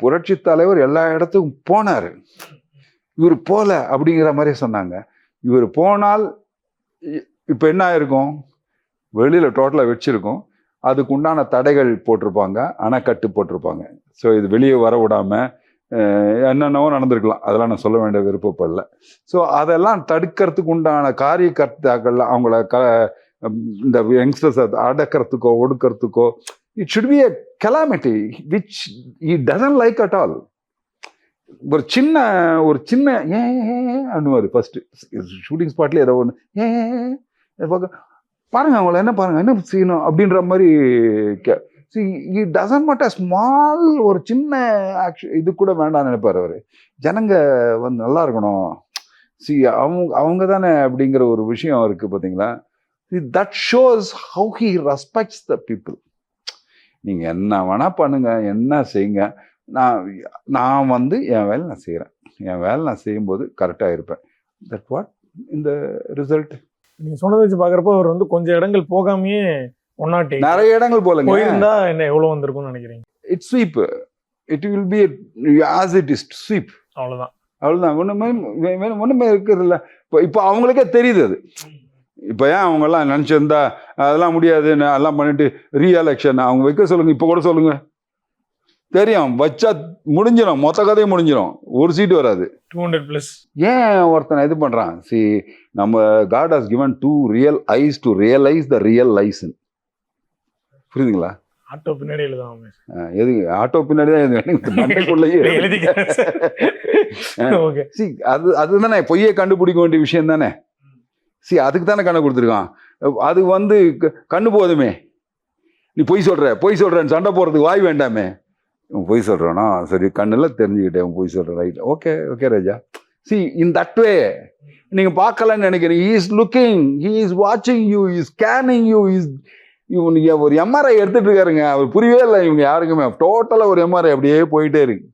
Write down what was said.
புரட்சி தலைவர் எல்லா இடத்துக்கும் போனார், இவர் போல அப்படிங்கிற மாதிரி சொன்னாங்க. இவர் போனால் இப்போ என்ன ஆயிருக்கும், வெளியில் டோட்டலாக வச்சிருக்கோம், அதுக்கு உண்டான தடைகள் போட்டிருப்பாங்க, அணைக்கட்டு போட்டிருப்பாங்க. ஸோ இது வெளியே வர விடாமல் என்னென்னவோ நடந்திருக்கலாம், அதெல்லாம் நான் சொல்ல வேண்டிய விருப்பப்படல. ஸோ அதெல்லாம் தடுக்கிறதுக்கு உண்டான காரியகர்த்தாக்கள் அவங்கள இந்த யங்ஸ்டர்ஸ் அடக்கிறதுக்கோ ஒடுக்கிறதுக்கோ it should be a calamity which he doesn't like at all. ஒரு சின்ன ஏன் அனுவார் ஃபர்ஸ்ட் ஷூட்டிங் ஸ்பாட்ல ஏதோ ஒன்று பாருங்க, அவங்கள என்ன பாருங்க என்ன செய்யணும் அப்படின்ற மாதிரி. He doesn't want a small ஒரு சின்ன ஆக்ஷன் இது கூட வேண்டாம்னு நினைப்பார் அவர். ஜனங்க வந்து நல்லா இருக்கணும், அவங்க தானே அப்படிங்கிற ஒரு விஷயம் இருக்கு பார்த்தீங்களா. That shows how he respects the people. நீங்க என்ன வேணா பண்ணுங்க, என்ன செய்யுங்க, நான் வந்து என் வேலை நான் செய்கிறேன், என் வேலை நான் செய்யும்போது கரெக்டாக இருப்பேன். தட் வாட் இந்த ரிசல்ட். நீங்க சொன்னதை வச்சு பார்க்குறப்போ அவர் வந்து கொஞ்சம் இடங்கள் போகாமையே நிறைய இடங்கள் போலங்க போயிருந்தா என்ன எவ்வளவு வந்திருக்கும்னு நினைக்கிறீங்க? It sweep, it will be as it is sweep. அவ்வளோதான் ஒன்றுமே இருக்கிறது இல்லை. இப்போ அவங்களுக்கே தெரியுது அது. இப்போ ஏன் அவங்கெல்லாம் நினச்சிருந்தா அதெல்லாம் முடியாதுன்னு அதெல்லாம் பண்ணிட்டு ரீஎலெக்ஷன் அவங்க வைக்க சொல்லுங்க, இப்போ கூட சொல்லுங்க, தெரியும் வச்சா முடிஞ்சிடும், மொத்த கதையும் முடிஞ்சிடும், ஒரு சீட்டு வராது. 200+. ஏன் ஒருத்தனை இது பண்ணுறான்? நம்ம God has given 2 real eyes to realize the real lies. புரியுதுங்களா? ஆட்டோ பின்னாடி எழுதாம எது ஆட்டோ பின்னாடி தான் மண்டைக்குள்ளேயே அதுதானே பொய்யை கண்டுபிடிக்க வேண்டிய விஷயம் தானே. அதுக்கு தானே கண்ணை கொடுத்துருக்கான். அது வந்து கண்ணு போதுமே, நீ பொய் சொல்றேன்னு சண்டை போடுறதுக்கு வாய் வேண்டாமே. பொய் சொல்றானா சரி, கண்ணில் தெரிஞ்சுக்கிட்டேன் பொய் சொல்றேன், right, okay okay Raja. In that way நீங்க பார்க்கலன்னு நினைக்கிறீங்க. he is looking, he is watching you, he is scanning you, இவங்க ஒரு எம்ஆர்ஐ எடுத்துட்டு இருக்காருங்க. அவர் புரியவே இல்லை இவங்க யாருக்குமே. டோட்டலா ஒரு எம்ஆர்ஐ அப்படியே போயிட்டே இருக்கு.